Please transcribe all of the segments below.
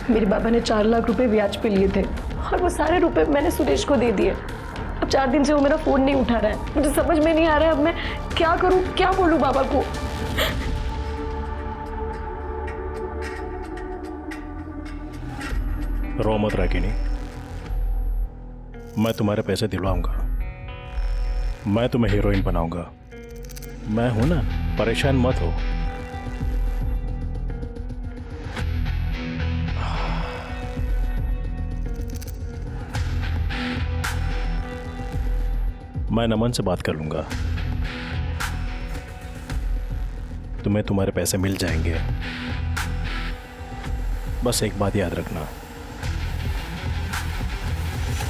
मेरे बाबा ने 4 लाख रुपए ब्याज पे लिए थे और वो सारे रुपए मैंने सुरेश को दे दिए। अब 4 दिन से वो मेरा फोन नहीं उठा रहा है। मुझे समझ में नहीं आ रहा है अब मैं क्या करूं, क्या बोलूं बाबा को। रो मत रागिनी, मैं तुम्हारे पैसे दिलवाऊंगा, मैं तुम्हें हीरोइन बनाऊंगा। मैं हूं ना, परेशान मत हो। मैं नमन से बात कर लूंगा, तुम्हें तुम्हारे पैसे मिल जाएंगे। बस एक बात याद रखना,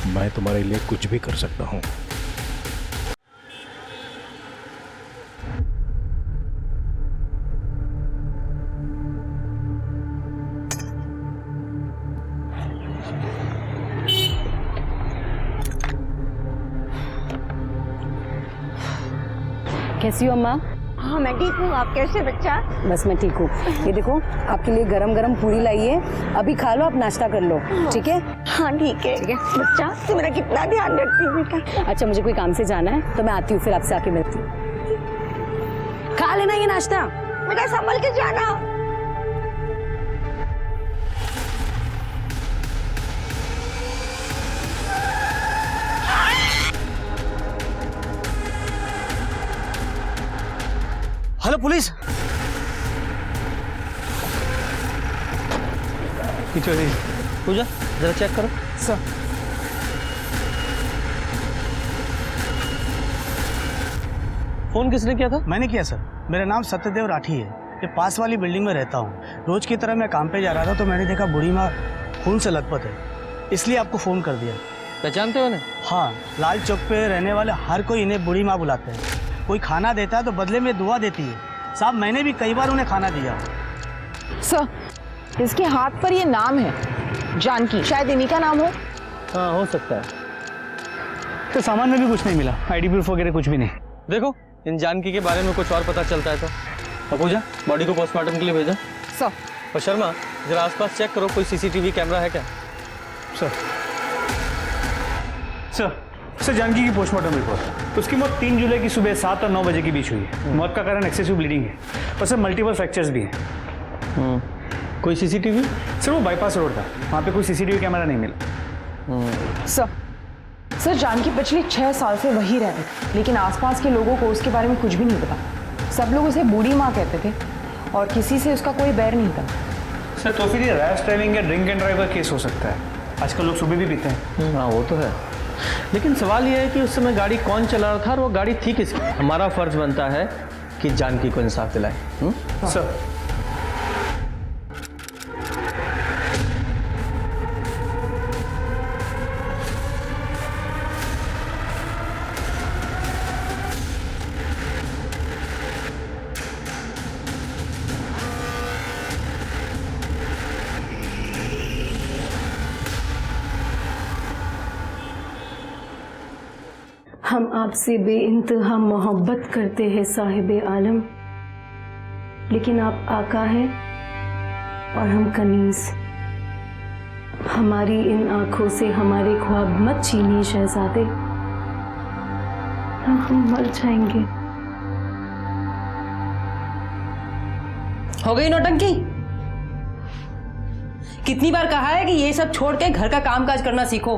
मैं तुम्हारे लिए कुछ भी कर सकता हूं। कैसी हो अम्मा? हाँ मैं ठीक हूँ, आप कैसे बच्चा? बस मैं ठीक हूँ। ये देखो आपके लिए गरम गरम पूरी लाई है, अभी खा लो, आप नाश्ता कर लो, ठीक है? हाँ ठीक है बच्चा, तू मेरा कितना ध्यान रखती है बेटा। अच्छा मुझे कोई काम से जाना है तो मैं आती हूँ, फिर आपसे आके मिलती हूँ। खा लेना ये नाश्ता। बेटा संभल के जाना। Hello police. पूजा जरा चेक करो सर। फोन किसने किया था? मैंने किया सर। मेरा नाम सत्यदेव राठी है, ये पास वाली बिल्डिंग में रहता हूँ। रोज की तरह मैं काम पे जा रहा था तो मैंने देखा बूढ़ी माँ खून से लथपथ है, इसलिए आपको फोन कर दिया। पहचानते हो ना? हाँ, लाल चौक पे रहने वाले हर कोई इन्हें बूढ़ी माँ बुलाते हैं। कोई खाना देता है तो बदले में दुआ देती है। साहब मैंने भी कई बार उन्हें खाना दिया। सर इसके हाथ पर ये नाम है जानकी, शायद इन्हीं का नाम हो। हाँ हो सकता है। तो सामान में भी कुछ नहीं मिला, आईडी प्रूफ वगैरह कुछ भी नहीं। देखो इन जानकी के बारे में कुछ और पता चलता है तो। पूजा बॉडी को पोस्टमार्टम के लिए भेजा। सर और शर्मा जरा आसपास चेक करो, कोई सीसीटीवी कैमरा है क्या? सर सर सर जानकी की पोस्टमार्टम रिपोर्ट, उसकी मौत 3 जुलाई की सुबह 7 और 9 बजे के बीच हुई है। मौत का कारण एक्सेसिव ब्लीडिंग है और सर मल्टीपल फ्रैक्चर्स भी हैं। कोई सीसीटीवी? सर वो बाईपास रोड था, वहाँ पे कोई सीसीटीवी कैमरा नहीं मिला। सर जानकी पिछले 6 साल से वही रह रही, लेकिन आसपास के लोगों को उसके बारे में कुछ भी नहीं पता। सब लोग उसे बूढ़ी माँ कहते थे और किसी से उसका कोई बैर नहीं था। सर तो फिर ये रैश ड्राइविंग या ड्रिंक एंड ड्राइव का केस हो सकता है। आजकल लोग सुबह भी पीते हैं। हाँ वो तो है, लेकिन सवाल यह है कि उस समय गाड़ी कौन चला रहा था और वो गाड़ी थी किसकी? हमारा फर्ज बनता है कि जानकी को इंसाफ दिलाएं। सर हम आपसे बेइंतहा मोहब्बत करते हैं साहिबे आलम, लेकिन आप आका हैं और हम कनीज। हमारी इन आंखों से हमारे ख्वाब मत छीनिए शहजादे, हम मर जाएंगे। हो गई नौटंकी? कितनी बार कहा है कि ये सब छोड़ के घर का कामकाज करना सीखो।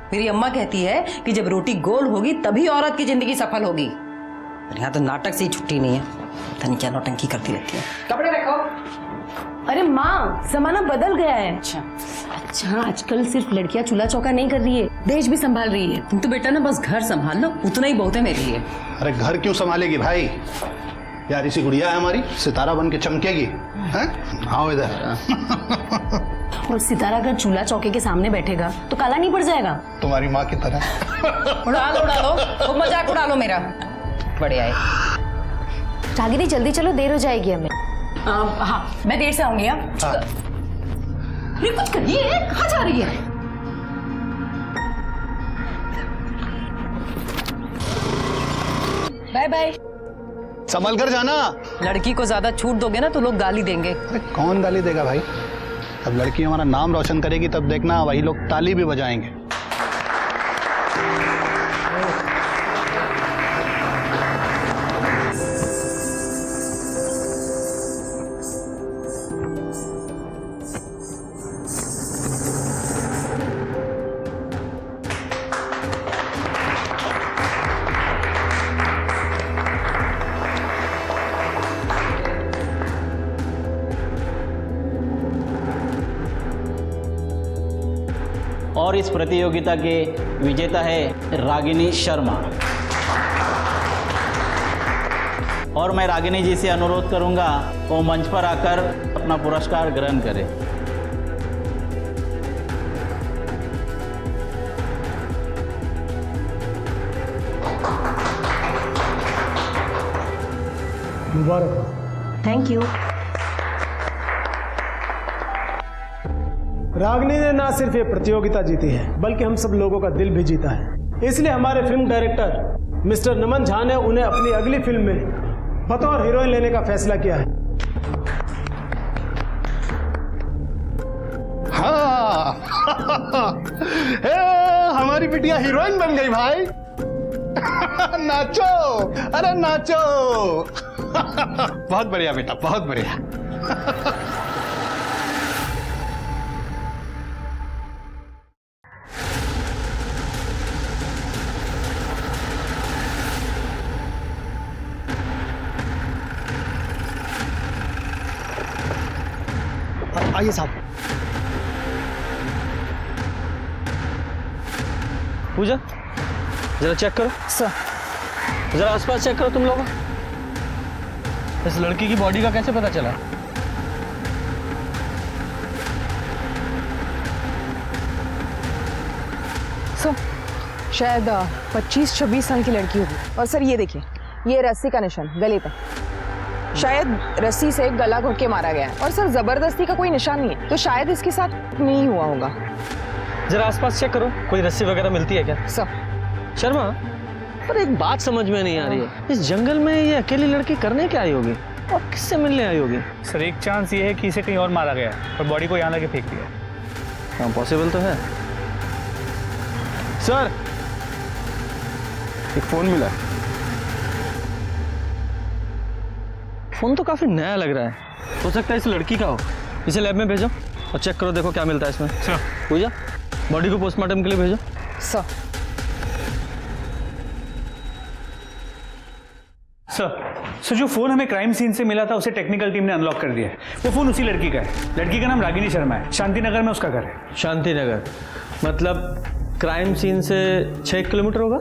मेरी अम्मा कहती है कि जब रोटी गोल होगी तभी औरत की जिंदगी सफल होगी। यहाँ तो नाटक से ही छुट्टी नहीं है, पता नहीं क्या नौटंकी करती रहती है। कपड़े रखो। अरे माँ, जमाना बदल गया है। अच्छा आजकल सिर्फ लड़कियां चूल्हा चौका नहीं कर रही है, देश भी संभाल रही है। तुम तो बेटा ना बस घर संभाल लो, उतना ही बहुत है मेरे लिए। अरे घर क्यों संभालेगी भाई, यार इसी गुड़िया है हमारी, सितारा बन के चमकेगी। हैं? आओ इधर। और सितारा अगर चूल्हा चौके के सामने बैठेगा तो काला नहीं पड़ जाएगा? तुम्हारी माँ की तरह। उड़ा लो, खूब मजाक उड़ा लो मेरा। बढ़िया है। जागीरी जल्दी चलो, देर हो जाएगी हमें। हाँ मैं देर से आऊंगी। कुछ करिए, कहाँ जा रही है? Bye bye. संभल कर जाना। लड़की को ज्यादा छूट दोगे ना तो लोग गाली देंगे। अरे कौन गाली देगा भाई, अब लड़की हमारा नाम रोशन करेगी तब देखना वही लोग ताली भी बजाएंगे। और इस प्रतियोगिता के विजेता है रागिनी शर्मा। और मैं रागिनी जी से अनुरोध करूंगा वो मंच पर आकर अपना पुरस्कार ग्रहण करें। मुबारक। Thank you. रागिनी ने ना सिर्फ ये प्रतियोगिता जीती है बल्कि हम सब लोगों का दिल भी जीता है। इसलिए हमारे फिल्म डायरेक्टर मिस्टर नमन झा ने उन्हें अपनी अगली फिल्म में बतौर हीरोइन लेने का फैसला किया है। हाँ हमारी बिटिया हीरोइन बन गई भाई। नाचो, अरे नाचो। बहुत बढ़िया बेटा, बहुत बढ़िया। आइए साहब। पूजा जरा चेक करो सर। जरा आसपास चेक करो तुम लोग। इस लड़की की बॉडी का कैसे पता चला? सर शायद 25-26 साल की लड़की होगी। और सर ये देखिए, ये रस्सी का निशान गले पर, शायद रस्सी से गला घोट के मारा गया है। और सर जबरदस्ती का कोई निशान नहीं है, तो शायद इसके साथ नहीं हुआ होगा। जरा आसपास चेक करो, कोई रस्सी वगैरह मिलती है क्या? सर शर्मा, पर एक बात समझ में नहीं आ रही है, इस जंगल में ये अकेली लड़की करने क्या आई होगी और किससे मिलने आई होगी? सर एक चांस ये है कि इसे कहीं और मारा गया है और बॉडी को यहाँ लाके फेंक दिया। हाँ पॉसिबल तो है। सर एक फोन मिला। फोन तो काफी नया लग रहा है, हो सकता है इस लड़की का हो। इसे लैब में भेजो और चेक करो, देखो क्या मिलता है इसमें। सर पूजा बॉडी को पोस्टमार्टम के लिए भेजो। सर जो फोन हमें क्राइम सीन से मिला था उसे टेक्निकल टीम ने अनलॉक कर दिया है। वो फोन उसी लड़की का है। लड़की का नाम रागिनी शर्मा है, शांति नगर में उसका घर है। शांति नगर मतलब क्राइम सीन से 6 किलोमीटर होगा।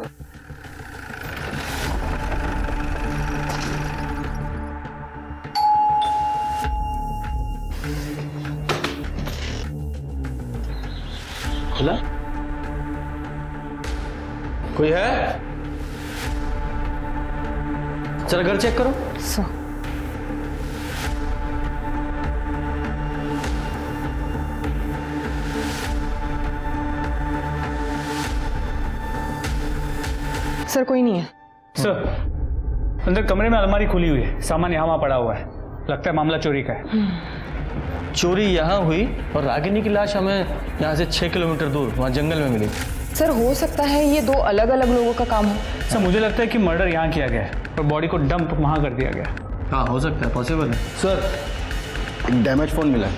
खुला? कोई है? जरा घर चेक करो। सर कोई नहीं है। सर अंदर कमरे में अलमारी खुली हुई है, सामान यहाँ वहाँ पड़ा हुआ है। लगता है मामला चोरी का है। चोरी यहाँ हुई और रागिनी की लाश हमें यहाँ से 6 किलोमीटर दूर वहाँ जंगल में मिली। सर हो सकता है ये 2 अलग अलग लोगों का काम हो। सर मुझे लगता है कि मर्डर यहाँ किया गया है और बॉडी को डंप वहाँ कर दिया गया। हाँ हो सकता है, पॉसिबल है। सर एक डैमेज फोन मिला है।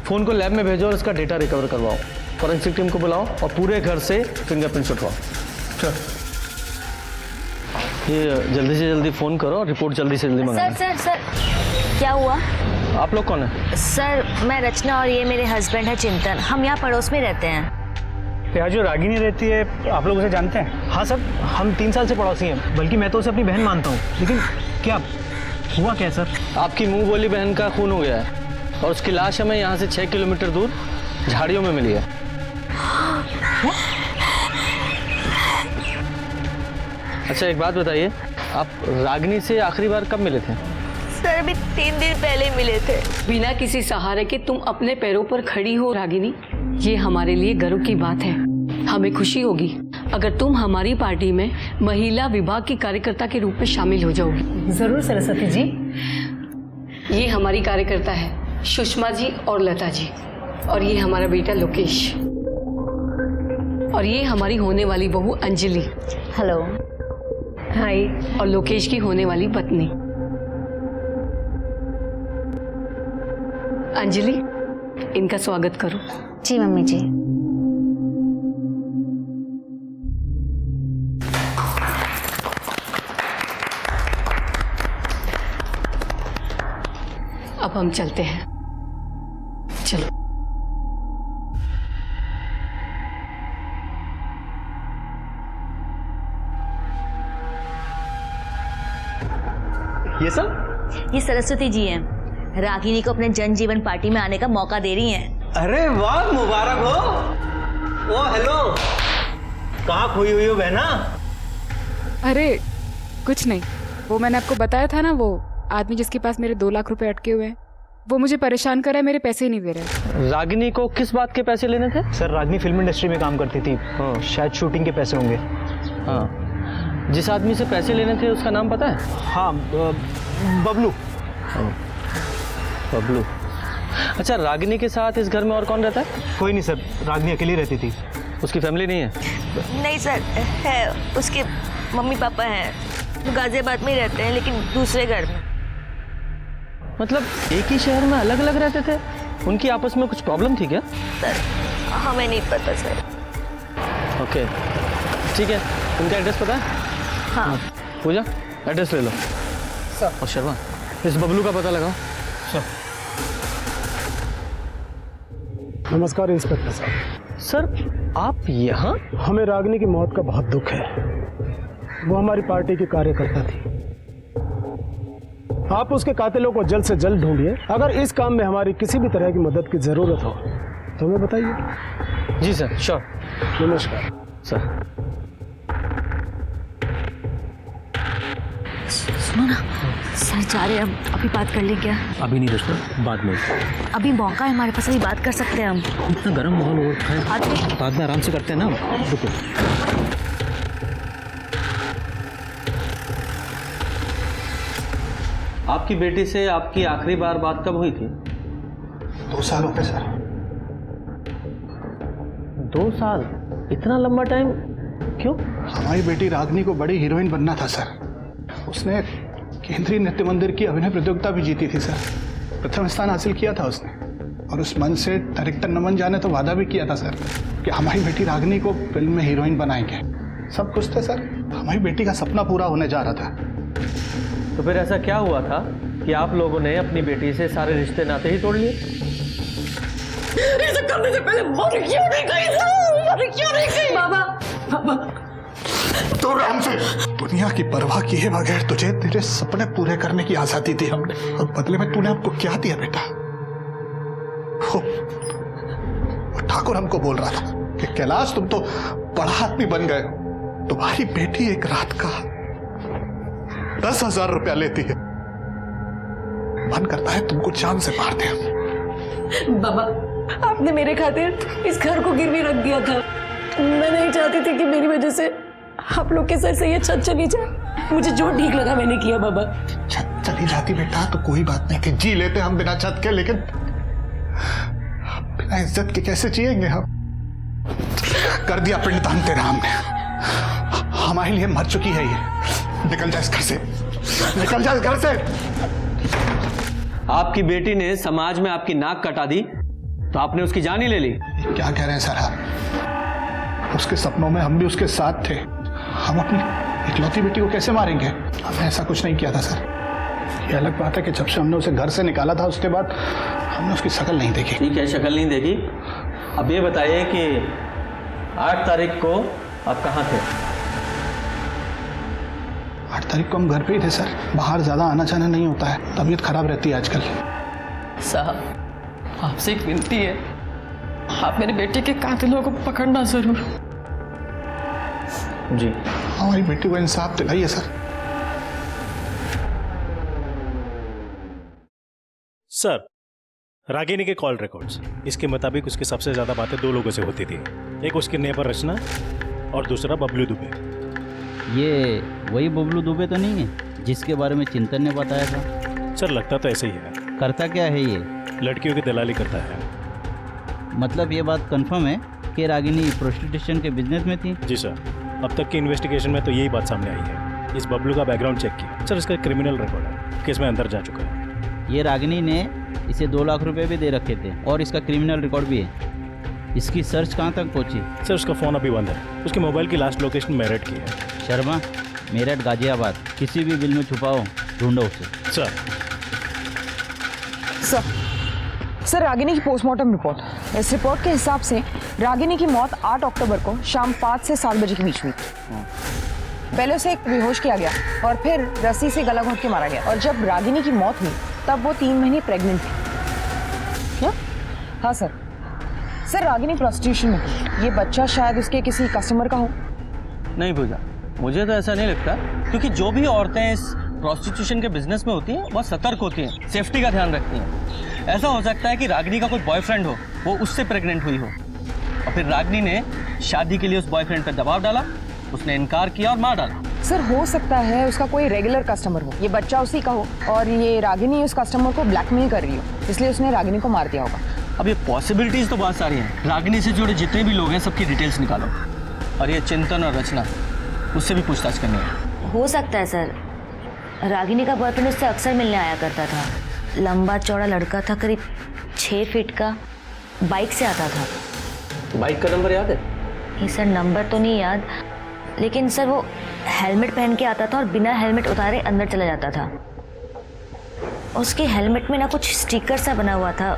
फोन को लैब में भेजो और इसका डेटा रिकवर करवाओ। फॉरेंसिक टीम को बुलाओ और पूरे घर से फिंगरप्रिंट उठवाओ। सर ये जल्दी से जल्दी फोन करो, रिपोर्ट जल्दी से जल्दी मंगाओ। सर सर क्या हुआ? आप लोग कौन है? सर मैं रचना और ये मेरे हस्बैंड है चिंतन। हम यहाँ पड़ोस में रहते हैं। यहाँ जो रागिनी रहती है आप लोग उसे जानते हैं? हाँ सर, हम 3 साल से पड़ोसी हैं, बल्कि मैं तो उसे अपनी बहन मानता हूँ। लेकिन क्या हुआ क्या सर? आपकी मुंह बोली बहन का खून हो गया है और उसकी लाश हमें यहाँ से 6 किलोमीटर दूर झाड़ियों में मिली है। अच्छा एक बात बताइए, आप रागिनी से आखिरी बार कब मिले थे? सर अभी 3 दिन पहले मिले थे। बिना किसी सहारे के तुम अपने पैरों पर खड़ी हो रागिनी, ये हमारे लिए गर्व की बात है। हमें खुशी होगी अगर तुम हमारी पार्टी में महिला विभाग की कार्यकर्ता के रूप में शामिल हो जाओगी। जरूर सरस्वती जी। ये हमारी कार्यकर्ता है सुषमा जी और लता जी, और ये हमारा बेटा लोकेश, और ये हमारी होने वाली बहू अंजलि। हेलो। हाय। और लोकेश की होने वाली पत्नी अंजलि। इनका स्वागत करो। जी मम्मी जी। अब हम चलते हैं। चलो। ये सब? ये सरस्वती जी हैं। रागिनी को अपने जन जीवन पार्टी में आने का मौका दे रही हैं। अरे वाह, मुबारक हो। ओ हेलो, कहाँ खोई हुई हो बहना? अरे कुछ नहीं, वो मैंने आपको बताया था ना, वो आदमी जिसके पास मेरे 2 लाख रुपए अटके हुए हैं, वो मुझे परेशान कर रहा है, मेरे पैसे ही नहीं दे रहे। रागिनी को किस बात के पैसे लेने थे? सर रागनी फिल्म इंडस्ट्री में काम करती थी, शायद शूटिंग के पैसे होंगे। हाँ, जिस आदमी से पैसे लेने थे उसका नाम पता है? हाँ, बबलू। बबलू। अच्छा, रागिनी के साथ इस घर में और कौन रहता है? कोई नहीं सर, रागनी अकेली रहती थी। उसकी फैमिली नहीं है? नहीं सर, है। उसके मम्मी पापा हैं, वो गाजियाबाद में ही रहते हैं, लेकिन दूसरे घर में। मतलब एक ही शहर में अलग अलग रहते थे? उनकी आपस में कुछ प्रॉब्लम थी क्या? सर हमें नहीं पता सर। ओके, ठीक है। उनका एड्रेस पता है? हाँ। पूजा, एड्रेस ले लो। सर। और शर्मा, इस बबलू का पता लगाओ। सर। नमस्कार इंस्पेक्टर साहब। सर आप यहाँ? हमें रागनी की मौत का बहुत दुख है। वो हमारी पार्टी की कार्यकर्ता थी। आप उसके कातिलों को जल्द से जल्द ढूंढिए। अगर इस काम में हमारी किसी भी तरह की मदद की जरूरत हो तो हमें बताइए। जी सर, श्योर। नमस्कार सर। सुनो ना, सर जा रहे हैं हम, अभी बात कर लें क्या? अभी नहीं दोस्तों, बाद में। अभी मौका है हमारे पास, अभी बात कर सकते हैं हम। इतना गर्म माहौल हो रखा है, बाद में बाद में आराम से करते हैं ना। रुको। आपकी बेटी से आपकी आखिरी बार बात कब हुई थी? 2 साल हो गए सर। 2 साल? इतना लंबा टाइम क्यों? हमारी बेटी रागनी को बड़ी हीरोइन बनना था सर। उसने केंद्रीय नृत्य मंदिर की अभिनय प्रतियोगिता भी जीती थी सर। प्रथम स्थान हासिल किया था उसने। और उस मंच से डायरेक्टर नमन झा ने तो वादा भी किया था सर कि हमारी बेटी रागनी को फिल्म में हीरोइन बनाएंगे। सब कुछ थे सर, हमारी बेटी का सपना पूरा होने जा रहा था। तो फिर ऐसा क्या हुआ था कि आप लोगों ने अपनी बेटी से सारे रिश्ते नाते ही तोड़ लिए? ये सब करने से पहले मर क्यों नहीं गई? मर क्यों नहीं गई? बाबा, तो राम से दुनिया की परवाह किए बगैर तुझे तेरे सपने पूरे करने की आजादी दी हमने, और बदले में तूने हमको क्या दिया बेटा? वो ठाकुर हमको बोल रहा था कि कैलाश तुम तो बड़ा आदमी बन गए, तुम्हारी बेटी एक रात का 10,000 रुपया लेती है। मन करता है तुमको जान से मार दे। बाबा, आपने मेरे खातिर इस घर को गिरवी रख दिया था। मैं नहीं चाहती थी कि मेरी वजह से आप लोग के सर से ये छत चली जाए। मुझे जो ठीक लगा मैंने किया बाबा। छत चली जाती बेटा तो कोई बात नहीं थी, जी लेते हम बिना छत के, लेकिन बिना इज्जत के कैसे जिएंगे हम? कर दिया पिंडदान तेरा हमने। हमारे लिए मर चुकी है ये। निकल जा इस घर से, निकल जा इस घर से। आपकी बेटी ने समाज में आपकी नाक कटा दी तो आपने उसकी जान ही ले ली। क्या कह रहे हैं सर आप? उसके सपनों में हम भी उसके साथ थे। हम अपनी इकलौती बेटी को कैसे मारेंगे? हमने ऐसा कुछ नहीं किया था सर। ये अलग बात है कि जब से हमने उसे घर से निकाला था उसके बाद हमने उसकी शक्ल नहीं देखी। ठीक है, शक्ल नहीं देखी। अब ये बताइए कि 8 तारीख को आप कहाँ थे? 8 तारीख को हम घर पे ही थे सर। बाहर ज्यादा आना जाना नहीं होता है, तबीयत खराब रहती है आजकल। साहब, आपसे एक विनती है, आप मेरे बेटे के कातिलों को पकड़ना जरूर। जी। हमारी बेटी को इंसाफ दिलाइए सर। सर, रागिनी के कॉल रिकॉर्ड्स, इसके मुताबिक उसकी सबसे ज्यादा बातें 2 लोगों से होती थी। एक उसके नेबर रचना और दूसरा बबलू दुबे। ये वही बबलू दुबे तो नहीं है जिसके बारे में चिंतन ने बताया था? सर लगता तो ऐसे ही है। करता क्या है ये? लड़कियों की दलाली करता है। मतलब ये बात कंफर्म है कि रागिनी प्रोस्टिट्यूशन के बिजनेस में थी? जी सर, अब तक की इन्वेस्टिगेशन में तो यही बात सामने आई है। इस बबलू का बैकग्राउंड चेक किया सर, इसका क्रिमिनल रिकॉर्ड है, केस में अंदर जा चुका है। ये रागिनी ने इसे 2 लाख रुपए भी दे रखे थे और इसका क्रिमिनल रिकॉर्ड भी है। इसकी सर्च कहाँ तक पहुँची? सर उसका फ़ोन अभी बंद है। उसके मोबाइल की लास्ट लोकेशन मेरठ की है। शर्मा, मेरठ गाजियाबाद किसी भी बिल में छुपाओ, ढूंढो उसे। सर सर रागिनी की पोस्टमार्टम रिपोर्ट, इस रिपोर्ट के हिसाब से रागिनी की मौत 8 अक्टूबर को शाम 5 से 7 बजे के बीच हुई। पहले उसे बेहोश किया गया और फिर रस्सी से गला घोंट के मारा गया, और जब रागिनी की मौत हुई तब वो 3 महीने प्रेग्नेंट थी। क्या? हाँ सर। सर रागिनी प्रोस्टिट्यूशन में थी। ये बच्चा शायद उसके किसी कस्टमर का हो। नहीं पूजा, मुझे तो ऐसा नहीं लगता, क्योंकि जो भी औरतें इस प्रोस्टिट्यूशन के बिजनेस में होती हैं वो सतर्क होती हैं, सेफ्टी का ध्यान रखती हैं। ऐसा हो सकता है कि रागिनी का कोई बॉयफ्रेंड हो, वो उससे प्रेग्नेंट हुई हो, और फिर रागिनी ने शादी के लिए उस बॉयफ्रेंड पर दबाव डाला, उसने इनकार किया और मार डाला। सर हो सकता है उसका कोई रेगुलर कस्टमर हो, ये बच्चा उसी का हो, और ये रागिनी उस कस्टमर को ब्लैकमेल कर रही हो, इसलिए उसने रागिनी को मार दिया होगा। अब ये पॉसिबिलिटीज तो बहुत सारी हैं। रागिनी से जुड़े जितने भी लोग हैं सबकी डिटेल्स निकालो, और ये चिंतन और रचना, उससे भी पूछताछ करनी है। हो सकता है सर, रागिनी का बॉयफ्रेंड उससे अक्सर मिलने आया करता था। लंबा चौड़ा लड़का था, करीब 6 फीट का, बाइक से आता था। बाइक का नंबर याद है? नहीं सर, नंबर तो नहीं याद, लेकिन सर वो हेलमेट पहन के आता था और बिना हेलमेट उतारे अंदर चला जाता था। उसके हेलमेट में ना कुछ स्टिकर सा बना हुआ था,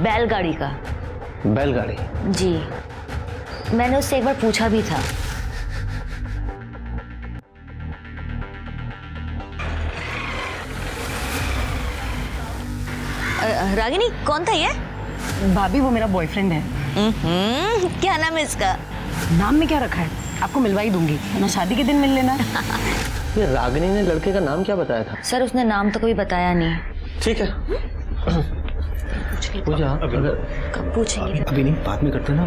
बैलगाड़ी का। बैलगाड़ी? जी, मैंने उससे एक बार पूछा भी था। रागिनी कौन था ये? भाभी वो मेरा बॉयफ्रेंड है। क्या नाम है इसका? नाम में क्या रखा है आपको मिलवा ही दूंगी, ना शादी के दिन मिल लेना। ये रागिनी ने लड़के का नाम क्या बताया था? सर उसने नाम तो कभी बताया नहीं। ठीक है, पूजा अगर कब पूछेंगे? अभी नहीं, बाद में करते ना।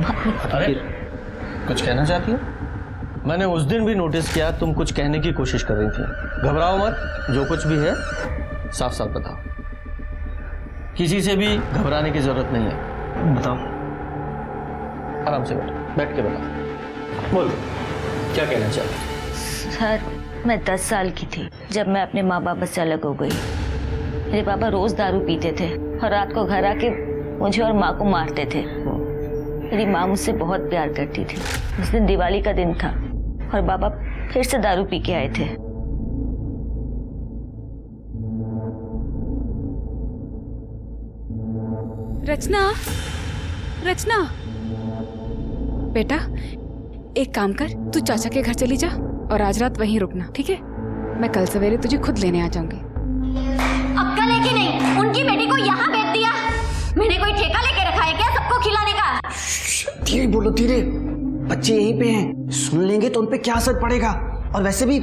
अरे कुछ कहना चाहती हो? मैंने उस दिन भी नोटिस किया तुम कुछ कहने की कोशिश कर रही थी। घबराओ मत, जो कुछ भी है साफ साफ बताओ, किसी से भी घबराने की जरूरत नहीं है। बताओ, आराम से बैठ के बताओ। बोल, क्या कहना चाहती? सर मैं 10 साल की थी जब मैं अपने माँ बाप से अलग हो गई। मेरे पापा रोज दारू पीते थे और रात को घर आके मुझे और माँ को मारते थे। मेरी माँ मुझसे बहुत प्यार करती थी। उस दिन दिवाली का दिन था और बाबा फिर से दारू पी के आए थे। रचना, रचना बेटा, एक काम कर, तू चाचा के घर चली जा और आज रात वहीं रुकना, ठीक है? मैं कल सवेरे तुझे खुद लेने आ जाऊंगी। अक्कल है कि नहीं? उनकी बेटी को यहाँ भेज दिया। मैंने कोई ठेका लेके रखा है क्या सबको खिलाने का? धीरे बोलो, धीरे, बच्चे यहीं पे हैं, सुन लेंगे तो उनपे क्या असर पड़ेगा। और वैसे भी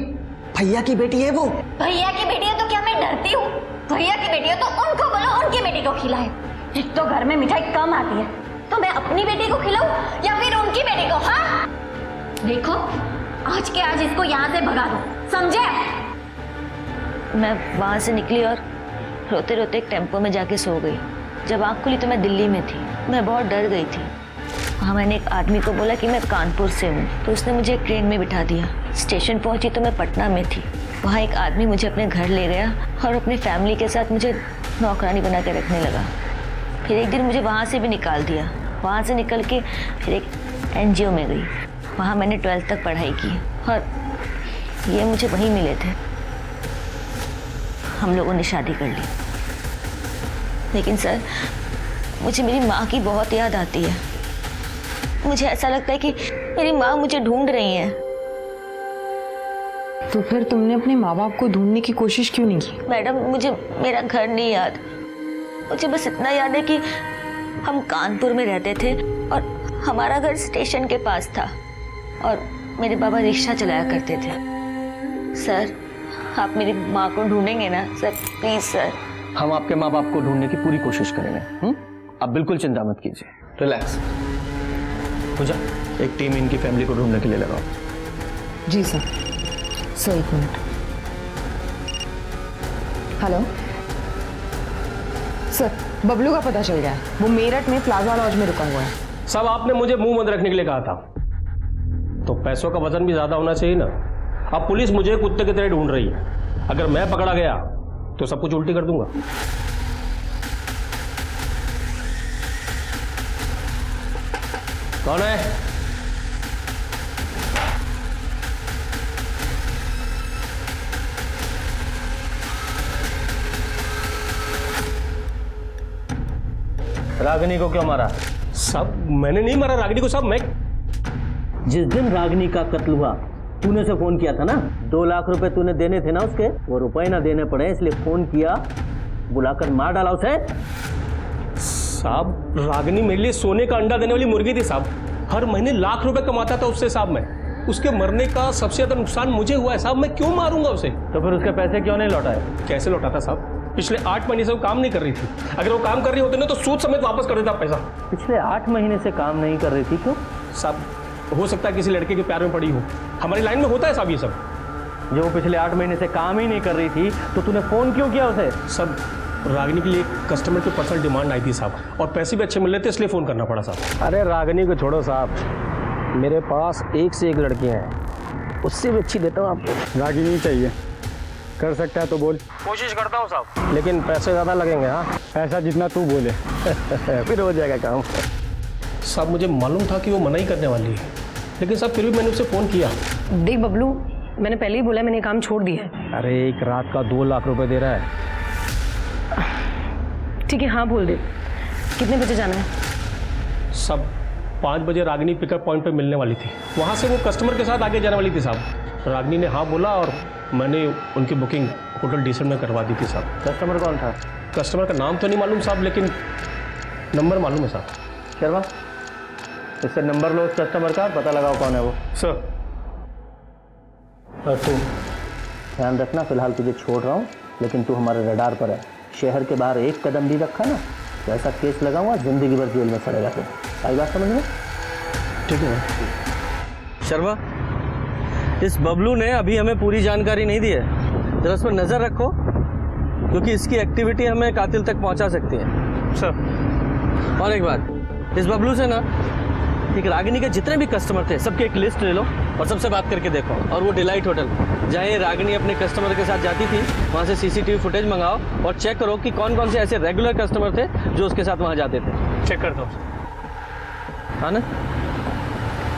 भैया की बेटी है वो। भैया की बेटी है तो क्या मैं डरती हूँ? भैया की बेटी है तो उनको बोलो उनकी बेटी को खिलाए। एक तो घर में मिठाई कम आती है, तो मैं अपनी बेटी को खिलाऊं या फिर उनकी बेटी को? हाँ देखो, आज के आज इसको यहाँ से भगा दो, समझे? मैं वहाँ से निकली और रोते रोते एक टेम्पो में जाके सो गई। जब आँख खुली तो मैं दिल्ली में थी। मैं बहुत डर गई थी। वहाँ मैंने एक आदमी को बोला कि मैं कानपुर से हूँ, तो उसने मुझे एक ट्रेन में बिठा दिया। स्टेशन पहुँची तो मैं पटना में थी। वहाँ एक आदमी मुझे अपने घर ले गया और अपने फैमिली के साथ मुझे नौकरानी बना के रखने लगा। फिर एक दिन मुझे वहाँ से भी निकाल दिया। वहाँ से निकल के फिर एक NGO में गई। वहाँ मैंने 12th तक पढ़ाई की और ये मुझे वहीं मिले थे। हम लोगों ने शादी कर ली। लेकिन सर, मुझे मेरी माँ की बहुत याद आती है। मुझे ऐसा लगता है कि मेरी माँ मुझे ढूंढ रही है। तो फिर तुमने अपने माँ बाप को ढूंढने की कोशिश क्यों नहीं की? मैडम, मुझे मेरा घर नहीं याद। मुझे बस इतना याद है कि हम कानपुर में रहते थे और हमारा घर स्टेशन के पास था और मेरे बाबा रिक्शा चलाया करते थे। सर, आप मेरी माँ को ढूंढेंगे ना सर? Please sir. हम आपके माँ बाप को ढूंढने की पूरी कोशिश करेंगे। आप बिल्कुल चिंता मत कीजिए, रिलैक्स। पूजा, एक टीम इनकी फैमिली को ढूंढने के लिए लगाओ। जी सर। सर एक मिनट। हेलो सर बबलू का पता चल गया है, वो मेरठ में प्लाजा लॉज में रुका हुआ है। सब आपने मुझे मुंह बंद रखने के लिए कहा था, तो पैसों का वजन भी ज्यादा होना चाहिए ना। अब पुलिस मुझे कुत्ते की तरह ढूंढ रही है, अगर मैं पकड़ा गया तो सब कुछ उल्टी कर दूंगा। कौन है? रागिनी को क्यों मारा? सब मैंने नहीं मारा रागिनी को, सब मैं। जिस दिन रागिनी का कत्ल हुआ तूने उसे फोन किया था ना, 2 लाख रुपए तूने देने थे ना उसके, वो रुपए ना देने पड़े इसलिए फोन किया, बुलाकर मार डाला उसे। साहब रागिनी मेरे लिए सोने का अंडा देने वाली मुर्गी थी साहब, हर महीने लाख रुपए कमाता था उससे साहब मैं, उसके मरने का सबसे ज्यादा नुकसान मुझे हुआ है साहब, मैं क्यों मारूंगा उसे? तो फिर उसके पैसे क्यों नहीं लौटाए? कैसे लौटाता साहब? पिछले 8 महीने से वो काम नहीं कर रही थी, अगर वो काम कर रही होती ना तो सूद समेत वापस कर देता पैसा। पिछले 8 महीने से काम नहीं कर रही थी क्यों? साहब हो सकता है किसी लड़के के प्यार में पड़ी हो, हमारी लाइन में होता है साहब ये सब। जो वो पिछले 8 महीने से काम ही नहीं कर रही थी तो तूने फोन क्यों किया उसे? सब रागिनी के लिए कस्टमर की पर्सनल डिमांड आई थी साहब, और पैसे भी अच्छे मिल रहे थे इसलिए फोन करना पड़ा साहब। अरे रागिनी को छोड़ो साहब, मेरे पास एक से एक लड़कियां हैं, उससे भी अच्छी देता हूँ आपको। रागिनी चाहिए, कर सकता है तो बोल। कोशिश करता हूँ साहब, लेकिन पैसे ज़्यादा लगेंगे। हाँ ऐसा जितना तू बोले फिर हो जाएगा काम। साहब मुझे मालूम था कि वो मना ही करने वाली है, लेकिन साहब फिर भी मैंने उससे फ़ोन किया। देख बबलू, मैंने पहले ही बोला मैंने काम छोड़ दिया है। अरे एक रात का 2 लाख रुपए दे रहा है। ठीक है हाँ बोल दे, कितने बजे जाना है? सब 5 बजे रागिनी पिकअप पॉइंट पे मिलने वाली थी, वहाँ से वो कस्टमर के साथ आगे जाने वाली थी साहब। रागिनी ने हाँ बोला और मैंने उनकी बुकिंग होटल डिसेंट में करवा दी थी साहब। कस्टमर कौन था? कस्टमर का नाम तो नहीं मालूम साहब, लेकिन नंबर मालूम है साहब। शर्मा इससे नंबर लो उस कस्टमर का, पता लगाओ कौन है वो। सर तू ध्यान रखना, फिलहाल तुझे छोड़ रहा हूँ, लेकिन तू हमारे रडार पर है। शहर के बाहर एक कदम भी रखा ना तो ऐसा केस लगाऊंगा जिंदगी भर जेल में सड़ेगा। फिर आई बात समझ में? ठीक है शर्मा, इस बबलू ने अभी हमें पूरी जानकारी नहीं दी है, जरा उस पर नज़र रखो क्योंकि इसकी एक्टिविटी हमें कातिल तक पहुंचा सकती है। सर और एक बात, इस बबलू से ना एक रागिनी के जितने भी कस्टमर थे सबकी एक लिस्ट ले लो और सबसे बात करके देखो। और वो डिलाइट होटल जहाँ ये रागिनी अपने कस्टमर के साथ जाती थी वहाँ से CCTV फुटेज मंगाओ और चेक करो कि कौन कौन से ऐसे रेगुलर कस्टमर थे जो उसके साथ वहाँ जाते थे। चेक कर दो। हाँ ना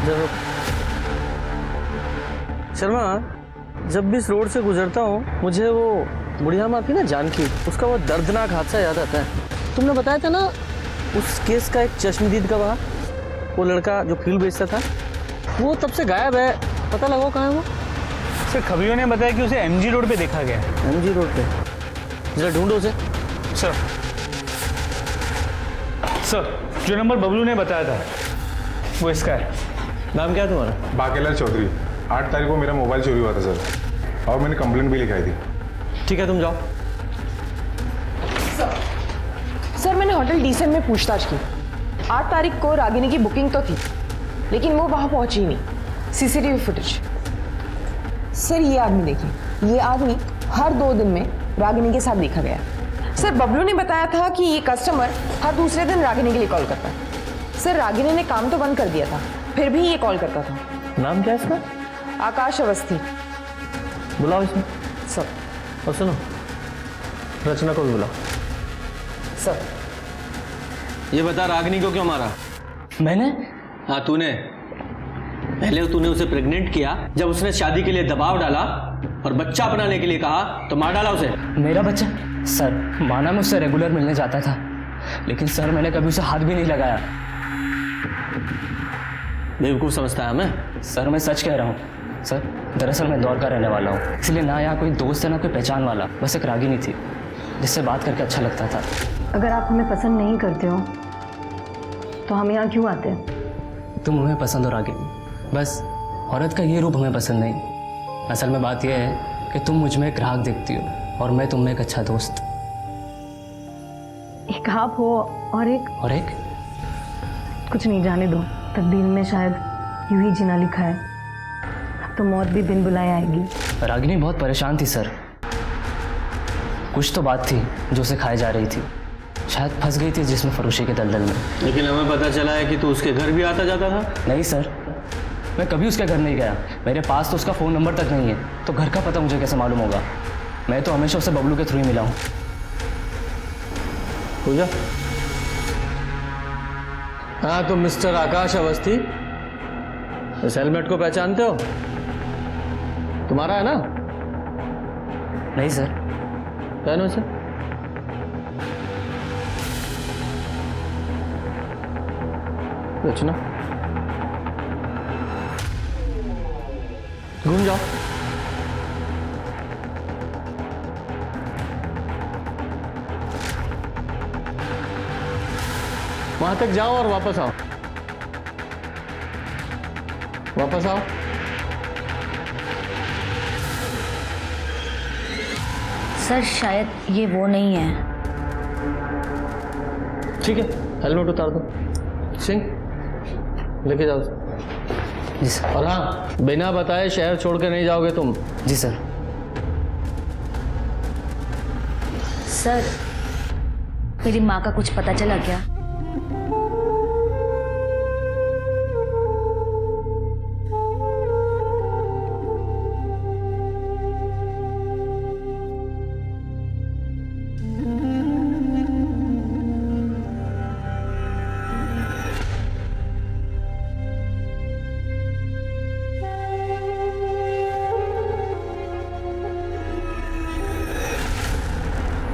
जरूर। शर्मा जब भी इस रोड से गुजरता हूँ मुझे वो बुढ़िया माँ थी ना जानकी, उसका वो दर्दनाक हादसा याद आता है। तुमने बताया था ना उस केस का एक चश्मदीद का वहाँ, वो लड़का जो कील बेचता था वो तब से गायब है, पता लगाओ कहाँ है वो? सर खबरियों ने बताया कि उसे MG रोड पे देखा गया। MG रोड पे? जरा ढूंढो उसे। सर जो नंबर बबलू ने बताया था वो इसका है। नाम क्या है तुम्हारा? बाकेलाल चौधरी। 8 तारीख को मेरा मोबाइल चोरी हुआ था सर, और मैंने कंप्लेंट भी लिखाई थी। ठीक है तुम जाओ। सर मैंने होटल डिसेंट में पूछताछ की, 8 तारीख को रागिनी की बुकिंग तो थी लेकिन वो वहां पहुंची ही नहीं। CCTV footage. सर ये आदमी देखिए, ये आदमी हर 2 दिन में रागिनी के साथ देखा गया। सर बबलू ने बताया था कि ये कस्टमर हर दूसरे दिन रागिनी के लिए कॉल करता है। सर रागिनी ने काम तो बंद कर दिया था फिर भी ये कॉल करता था। नाम क्या है इसका? आकाश अवस्थी। बुलाओ इसमें। सर। और सुनो रचना को भी बुलाओ। सर ये बता रागिनी को क्यों मारा? मैंने? हाँ तूने। पहले तूने उसे प्रेग्नेंट किया, जब उसने शादी के लिए दबाव डाला और बच्चा अपनाने के लिए कहा तो मार डाला उसे। मेरा बच्चा? सर माना मैं उससे रेगुलर मिलने जाता था, लेकिन सर मैंने कभी उसे हाथ भी नहीं लगाया। बेवकूफ़ समझता है हमें? सर मैं सच कह रहा हूँ सर, दरअसल मैं दौर का रहने वाला हूँ, इसलिए ना यहाँ कोई दोस्त है ना कोई पहचान वाला, बस एक रागिनी थी जिससे बात करके अच्छा लगता था। अगर आप हमें पसंद नहीं करते हो तो हम यहाँ क्यों आते हैं? तुम हमें पसंद हो रागिनी, बस औरत का ये रूप हमें पसंद नहीं। असल में बात यह है कि तुम मुझ में एक ग्राहक देखती हो और मैं तुम में एक अच्छा दोस्त। एक आप हो और एक कुछ नहीं, जाने दो। तकदीर में शायद यूं ही जीना लिखा है, अब तो मौत भी बिन बुलाए आएगी। रागिनी बहुत परेशान थी सर, कुछ तो बात थी जो उसे खाए जा रही थी, शायद फंस गई थी जिसमें फरोशी के दलदल में। लेकिन हमें पता चला है कि तू उसके घर भी आता जाता था। नहीं सर, मैं कभी उसके घर नहीं गया। मेरे पास तो उसका फ़ोन नंबर तक नहीं है, तो घर का पता मुझे कैसे मालूम होगा? मैं तो हमेशा उससे बबलू के थ्रू ही मिला हूँ। पूजा, हाँ तो मिस्टर आकाश अवस्थी, इस हेलमेट को पहचानते हो? तुम्हारा है ना? नहीं सर। पहनो से। रचना, घूम जाओ। वहां तक जाओ और वापस आओ। वापस आओ। सर शायद ये वो नहीं है। ठीक है, हेलमेट उतार दो। सिंह, लेके जाओ। जी सर। और हाँ, बिना बताए शहर छोड़ के नहीं जाओगे तुम। जी सर। सर, मेरी माँ का कुछ पता चला क्या?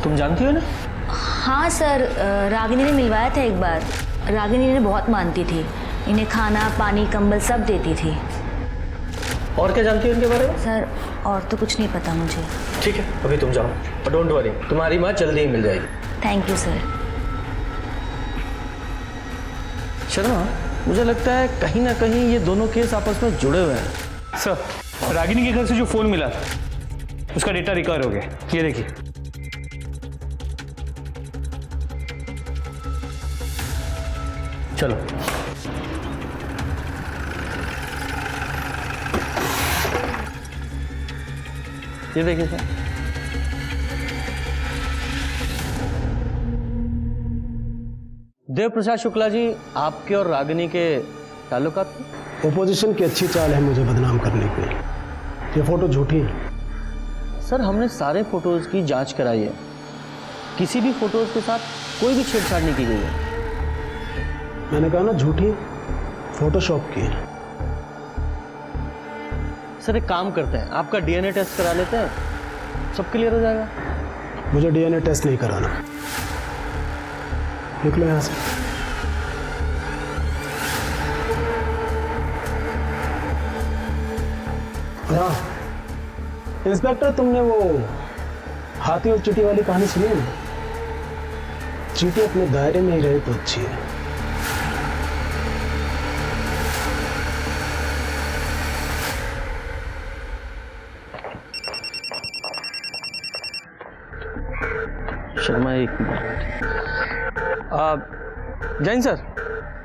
तुम जानती हो ना? हाँ सर, रागिनी ने मिलवाया था एक बार। रागिनी ने बहुत मानती थी, इन्हें खाना पानी कंबल सब देती थी। और क्या जानती हो इनके बारे में? सर और तो कुछ नहीं पता मुझे। ठीक है, अभी तुम जाओ और डोंट वरी, तुम्हारी माँ जल्दी ही मिल जाएगी। Thank you sir. शर्मा, मुझे लगता है कहीं ना कहीं ये दोनों केस आपस में जुड़े हुए हैं। सर, रागिनी के घर से जो फोन मिला था उसका डेटा रिकवर हो गया। ये देखिए। चलो। ये देखिए सर। देव प्रसाद शुक्ला जी, आपके और रागिनी के ताल्लुकात थे? ओपोजिशन की अच्छी चाल है मुझे बदनाम करने की। ये फोटो झूठी है। सर, हमने सारे फोटोज की जांच कराई है, किसी भी फोटोज के साथ कोई भी छेड़छाड़ नहीं की गई है। मैंने कहा ना झूठी, फोटोशॉप की है। सर एक काम करते हैं, आपका डीएनए टेस्ट करा लेते हैं, सब क्लियर हो जाएगा। मुझे डीएनए टेस्ट नहीं कराना। निकलो यहाँ से। हाँ इंस्पेक्टर, तुमने वो हाथी और चींटी वाली कहानी सुनी है? चींटी अपने दायरे में ही रहे तो अच्छी है। शर्मा, एक मिनट। जैन सर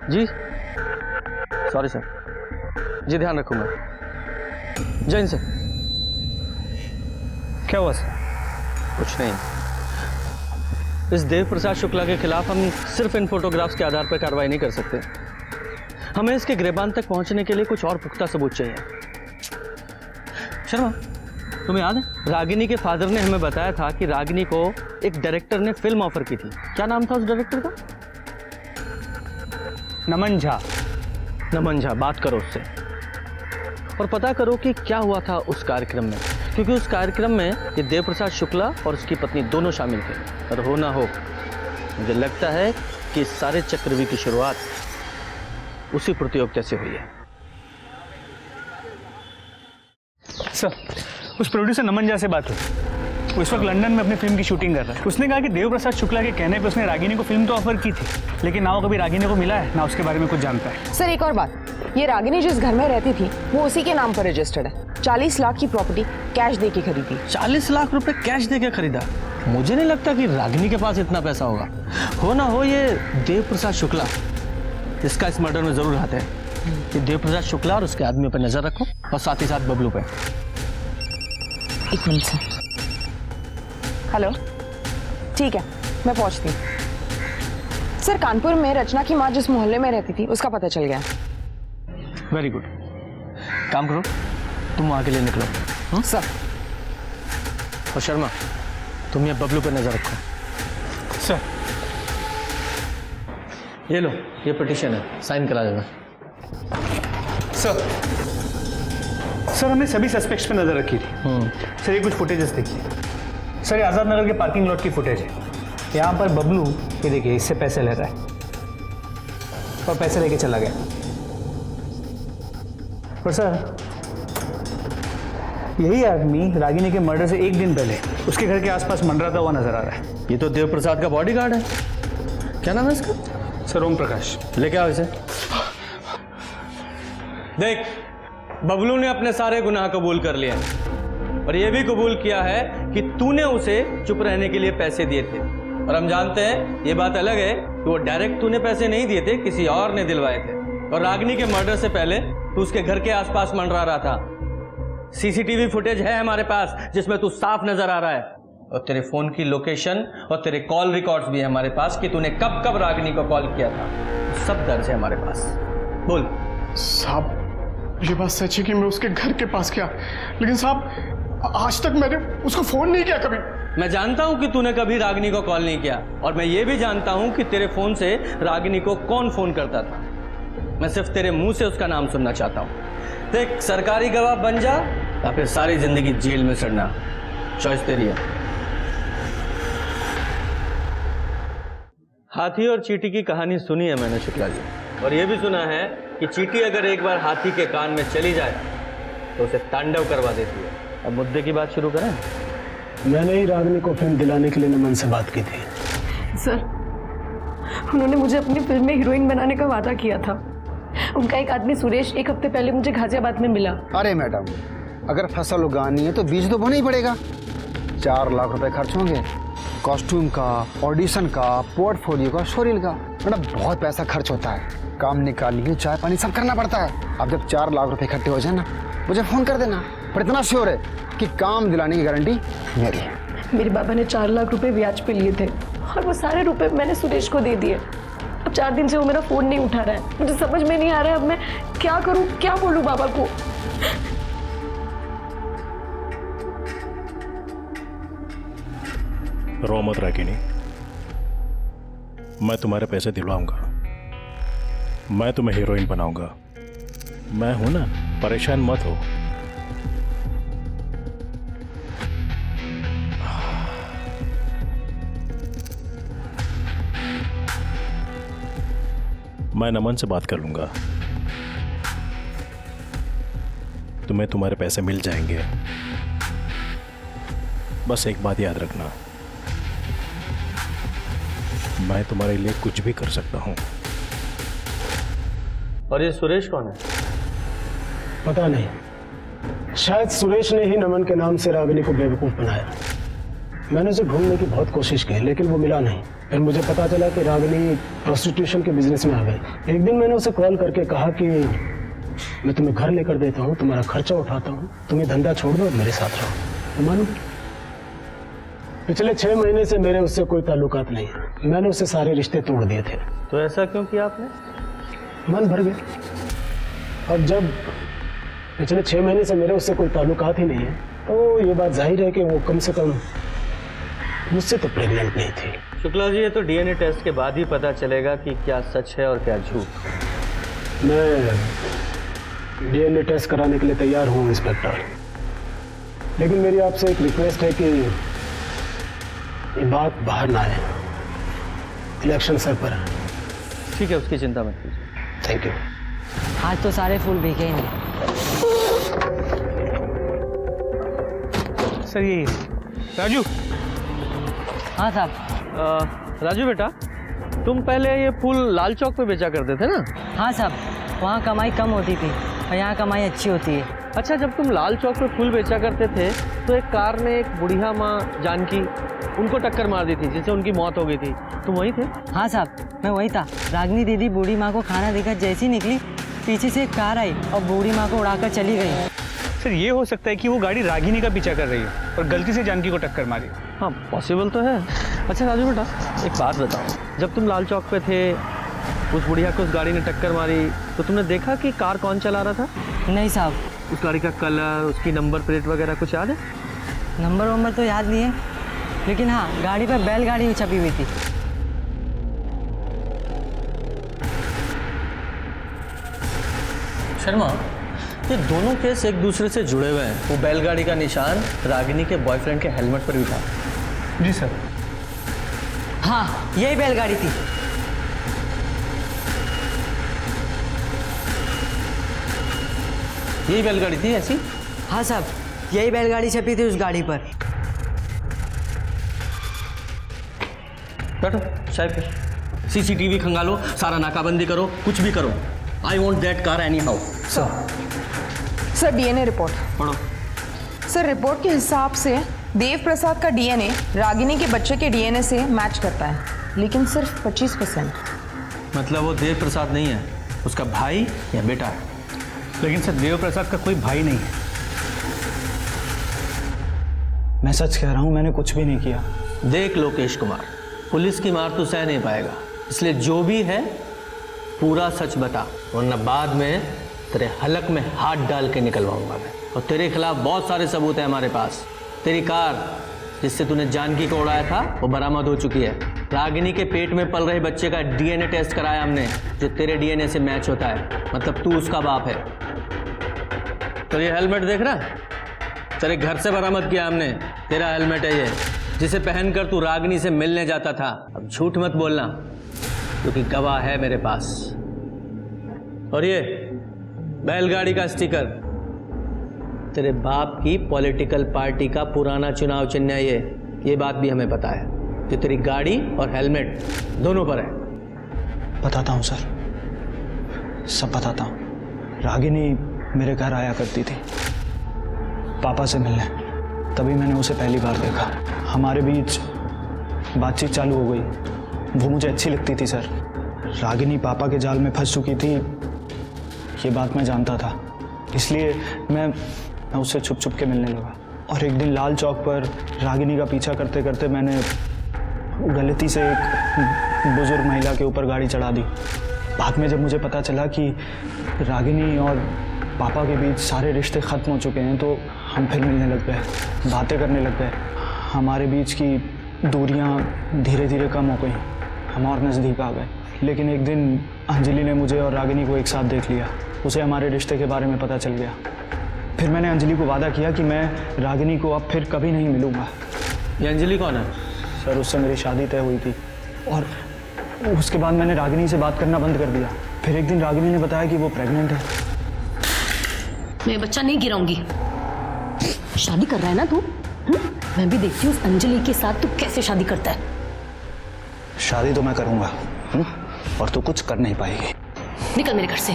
जी, सॉरी सर जी, ध्यान रखूंगा। जैन सर। क्या हुआ सर? कुछ नहीं। इस देव प्रसाद शुक्ला के खिलाफ हम सिर्फ इन फोटोग्राफ्स के आधार पर कार्रवाई नहीं कर सकते। हमें इसके गिरबान तक पहुंचने के लिए कुछ और पुख्ता सबूत चाहिए। शर्मा, तुम्हें याद है रागिनी के फादर ने हमें बताया था कि रागिनी को एक डायरेक्टर ने फिल्म ऑफर की थी। क्या नाम था उस डायरेक्टर का? नमन झा। नमन झा, बात करो उससे और पता करो कि क्या हुआ था उस कार्यक्रम में, क्योंकि उस कार्यक्रम में ये देव प्रसाद शुक्ला और उसकी पत्नी दोनों शामिल थे। और हो ना हो, मुझे लगता है कि इस सारे चक्रव्यूह की शुरुआत उसी प्रतियोगिता से हुई है। सर, उस प्रोड्यूसर नमन झा से बात हुई। वो इस वक्त लंदन में अपनी फिल्म की शूटिंग कर रहा है। उसने कहा कि देव प्रसाद शुक्ला के कहने पे उसने रागिनी को फिल्म तो ऑफर की थी, लेकिन ना वो कभी रागिनी को मिला है, ना उसके बारे में कुछ जानता है। सर एक और बात, ये रागिनी जिस घर में रहती थी वो उसी के नाम पर रजिस्टर्ड है। 40 लाख की प्रॉपर्टी कैश दे के खरीदी। 40 लाख रुपए कैश दे के खरीदा? मुझे नहीं लगता कि रागिनी के पास इतना पैसा होगा। हो ना हो ये देव प्रसाद शुक्ला, इसका इस मर्डर में जरूर हाथ है। ये देव प्रसाद शुक्ला और उसके आदमियों पर नजर रखो और साथ ही साथ बबलू पे। एक मिनट सर। हेलो, ठीक है मैं पहुंचती हूँ। सर कानपुर में रचना की माँ जिस मोहल्ले में रहती थी उसका पता चल गया। वेरी गुड, काम करो, तुम वहाँ के लिए निकलो। सर। और शर्मा, तुम ये बबलू पर नजर रखो। सर। ये लो, ये पिटीशन है, साइन करा देना। सर हमने सभी सस्पेक्ट्स पे नजर रखी थी। सर ये कुछ फुटेजेस देखिए। सर ये आजाद नगर के पार्किंग लॉट की फुटेज है। यहाँ पर बबलू, ये देखिए, इससे पैसे ले रहा है और पैसे लेके चला गया। पर सर यही आदमी रागिनी के मर्डर से एक दिन पहले उसके घर के आसपास मंडराता हुआ नजर आ रहा है। ये तो देव प्रसाद का बॉडीगार्ड है। क्या नाम है इसका? सर ओम प्रकाश। लेके आओ इसे। देख, बबलू ने अपने सारे गुनाह कबूल कर लिए और ये भी कबूल किया है कि तूने उसे चुप रहने के लिए पैसे दिए थे। और हम जानते हैं, ये बात अलग है कि वो डायरेक्ट तूने पैसे नहीं दिए थे, किसी और ने दिलवाए थे। और रागिनी के मर्डर से पहले तू उसके घर के आसपास मंडरा रहा था। सीसीटीवी फुटेज है हमारे पास जिसमें तू साफ नजर आ रहा है। और तेरे फोन की लोकेशन और तेरे कॉल रिकॉर्ड्स भी है हमारे पास कि तूने कब कब रागिनी को कॉल किया था। सब दर्ज है हमारे पास। बोल। साहब ये बात सच है कि मैं उसके घर के पास गया, लेकिन साहब आज तक मैंने उसको फोन नहीं किया कभी। मैं जानता हूं कि तूने कभी रागिनी को कॉल नहीं किया और मैं ये भी जानता हूं कि तेरे फोन से रागिनी को कौन फोन करता था। मैं सिर्फ तेरे मुंह से उसका नाम सुनना चाहता हूं। देख, सरकारी गवाह बन जा या फिर सारी जिंदगी जेल में सड़ना, चॉइस तेरी है। हाथी और चींटी की कहानी सुनी है मैंने शुक्ला जी, और ये भी सुना है कि चींटी अगर एक बार हाथी के कान में चली जाए तो उसे तांडव करवा देती है। अब मुद्दे की बात शुरू करें। मैंने ही रागिनी को फिल्म दिलाने के लिए नमन से बात की थी। सर, उन्होंने मुझे अपनी फिल्म में हीरोइन बनाने का वादा किया था। उनका एक आदमी सुरेश एक हफ्ते पहले मुझे गाजियाबाद में मिला। अरे मैडम, अगर फसल उगानी है तो बीज तो बोना ही पड़ेगा। 4 लाख रुपए खर्च होंगे, कॉस्ट्यूम का, ऑडिशन का, पोर्टफोलियो का, शोरील का। मैडम बहुत पैसा खर्च होता है, काम निकालिए, चाय पानी सब करना पड़ता है। अब जब 4 लाख रुपए इकट्ठे हो जाए ना, मुझे फोन कर देना। पर इतना श्योर है कि काम दिलाने की गारंटी मेरी है। मेरे बाबा ने 4 लाख रुपए ब्याज पे लिए थे और वो सारे रुपए मैंने सुरेश को दे दिए। अब 4 दिन से वो मेरा फोन नहीं उठा रहा है। मुझे समझ में नहीं आ रहा है अब मैं क्या करूं, क्या बोलूं बाबा को। रो मत रागिनी, मैं तुम्हारे पैसे दिलवाऊंगा, मैं तुम्हें हीरोइन बनाऊंगा। मैं हूं ना, परेशान मत हो। मैं नमन से बात कर लूंगा, तुम्हें तुम्हारे पैसे मिल जाएंगे। बस एक बात याद रखना, मैं तुम्हारे लिए कुछ भी कर सकता हूं। और ये सुरेश कौन है? पता नहीं, शायद सुरेश ने ही नमन के नाम से रागिनी को बेवकूफ बनाया। मैंने उसे ढूंढने की बहुत कोशिश की लेकिन वो मिला नहीं। फिर मुझे पता चला कि रागिनी प्रोस्टिट्यूशन के बिजनेस में आ गई। एक दिन मैंने उसे कॉल करके कहा कि मैं तुम्हें घर लेकर देता हूँ, तुम्हारा खर्चा उठाता हूँ, तुम ये धंधा छोड़ दो और मेरे साथ रहो। तो मालूम, पिछले 6 महीने से मेरे उससे कोई ताल्लुकात नहीं है। मैंने उससे सारे रिश्ते तोड़ दिए थे। तो ऐसा क्यों किया आपने? मन भर गया। और जब पिछले 6 महीने से मेरे उससे कोई ताल्लुकात ही नहीं है तो ये बात जाहिर है कि वो कम से कम मुझसे तो प्रेग्नेंट नहीं थी। शुक्ला जी, ये तो डीएनए टेस्ट के बाद ही पता चलेगा कि क्या सच है और क्या झूठ। मैं डीएनए टेस्ट कराने के लिए तैयार हूँ इंस्पेक्टर, लेकिन मेरी आपसे एक रिक्वेस्ट है कि ये बात बाहर ना आए। इलेक्शन सर पर है। ठीक है, उसकी चिंता मत कीजिए। Thank you. आज तो सारे फूल भीगे ही नहीं। सर ये राजू। हाँ साहब। राजू बेटा, तुम पहले ये फूल लाल चौक पे बेचा करते थे ना? हाँ साहब, वहाँ कमाई कम होती थी और यहाँ कमाई अच्छी होती है। अच्छा, जब तुम लाल चौक पे फूल बेचा करते थे तो एक कार ने एक बुढ़िया माँ जानकी उनको टक्कर मार दी थी जिससे उनकी मौत हो गई थी। तुम वहीं थे? हाँ साहब, मैं वही था। रागिनी दीदी बूढ़ी माँ को खाना देकर जैसी निकली, पीछे से एक कार आई और बूढ़ी माँ को उड़ाकर चली गई। सर ये हो सकता है कि वो गाड़ी रागिनी का पीछा कर रही है और गलती से जानकी को टक्कर मारी। हाँ, पॉसिबल तो है। अच्छा राजू बेटा, एक बात बताओ, जब तुम लाल चौक पे थे, उस बुढ़िया को उस गाड़ी ने टक्कर मारी, तो तुमने देखा कि कार कौन चला रहा था? नहीं साहब, उस गाड़ी का कलर, उसकी नंबर प्लेट वगैरह कुछ याद है? नंबर वंबर तो याद नहीं है, लेकिन हाँ गाड़ी पर बैलगाड़ी छपी हुई थी। शर्मा, ये दोनों केस एक दूसरे से जुड़े हुए हैं। वो बैलगाड़ी का निशान रागिनी के बॉयफ्रेंड के हेलमेट पर भी था। जी सर। हाँ, यही बैलगाड़ी थी। यही बैलगाड़ी थी ऐसी? हाँ साहब, यही बैलगाड़ी छपी थी उस गाड़ी पर। बैठो, चाय फिर। सीसीटीवी खंगालो, सारा नाकाबंदी करो, कुछ भी करो। I want that car any how. Sir DNA report पढ़ो। सर रिपोर्ट के हिसाब से देव प्रसाद का डीएनए रागिनी के बच्चे के डीएनए से मैच करता है, लेकिन सिर्फ 25%। मतलब वो देव प्रसाद नहीं है, उसका भाई या बेटा है। लेकिन सर देव प्रसाद का कोई भाई नहीं है। मैं सच कह रहा हूँ, मैंने कुछ भी नहीं किया। देख लोकेश कुमार, पुलिस की मार तू सह नहीं पाएगा, इसलिए जो भी है पूरा सच बता, वरना बाद में तेरे हलक में हाथ डाल के निकलवाऊंगा मैं। और तेरे खिलाफ बहुत सारे सबूत हैं हमारे पास। तेरी कार जिससे तूने जानकी को उड़ाया था वो बरामद हो चुकी है। रागिनी के पेट में पल रहे बच्चे का डीएनए टेस्ट कराया हमने, जो तेरे डीएनए से मैच होता है, मतलब तू उसका बाप है। तो ये हेलमेट देख रहा, तेरे घर से बरामद किया हमने। तेरा हेलमेट है ये, जिसे पहनकर तू रागिनी से मिलने जाता था। अब झूठ मत बोलना, क्योंकि गवाह है मेरे पास। और ये बैलगाड़ी का स्टिकर तेरे बाप की पॉलिटिकल पार्टी का पुराना चुनाव चिन्ह है। ये बात भी हमें पता है, जो तेरी गाड़ी और हेलमेट दोनों पर है। बताता हूँ सर, सब बताता हूँ। रागिनी मेरे घर आया करती थी पापा से मिलने, तभी मैंने उसे पहली बार देखा। हमारे बीच बातचीत चालू हो गई। वो मुझे अच्छी लगती थी सर। रागिनी पापा के जाल में फंस चुकी थी, ये बात मैं जानता था, इसलिए मैं उससे छुप छुप के मिलने लगा। और एक दिन लाल चौक पर रागिनी का पीछा करते करते मैंने गलती से एक बुजुर्ग महिला के ऊपर गाड़ी चढ़ा दी। बाद में जब मुझे पता चला कि रागिनी और पापा के बीच सारे रिश्ते ख़त्म हो चुके हैं, तो हम फिर मिलने लग गए, बातें करने लग गए। हमारे बीच की दूरियां धीरे धीरे कम हो गई, हम और नज़दीक आ गए। लेकिन एक दिन अंजलि ने मुझे और रागिनी को एक साथ देख लिया। उसे हमारे रिश्ते के बारे में पता चल गया। फिर मैंने अंजलि को वादा किया कि मैं रागिनी को अब फिर कभी नहीं मिलूंगा। ये अंजलि कौन है? सर उससे मेरी शादी तय हुई थी, और उसके बाद मैंने रागिनी से बात करना बंद कर दिया। फिर एक दिन रागिनी ने बताया कि वो प्रेग्नेंट है। मैं बच्चा नहीं गिराऊंगी। शादी कर रहा है ना तू? मैं भी देखती हूँ उस अंजलि के साथ तू कैसे शादी करता है। शादी तो मैं करूंगा, और तू कुछ कर नहीं पाएगी। निकल मेरे घर से,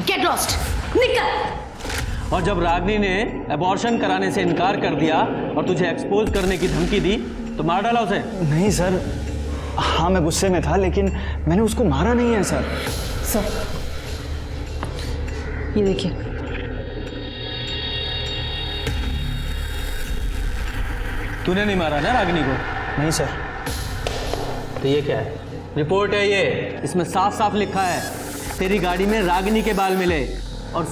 गेट लॉस्ट, निकल। और जब रागिनी ने एबॉर्शन कराने से इनकार कर दिया और तुझे एक्सपोज करने की धमकी दी, तो मार डाला उसे? नहीं सर, हाँ मैं गुस्से में था, लेकिन मैंने उसको मारा नहीं है सर। सर ये देखिए, तूने नहीं मारा ना रागिनी को? नहीं सर। तो ये क्या है? रिपोर्ट है ये, इसमें साफ साफ लिखा है तेरी गाड़ी में रागिनी के बाल मिले और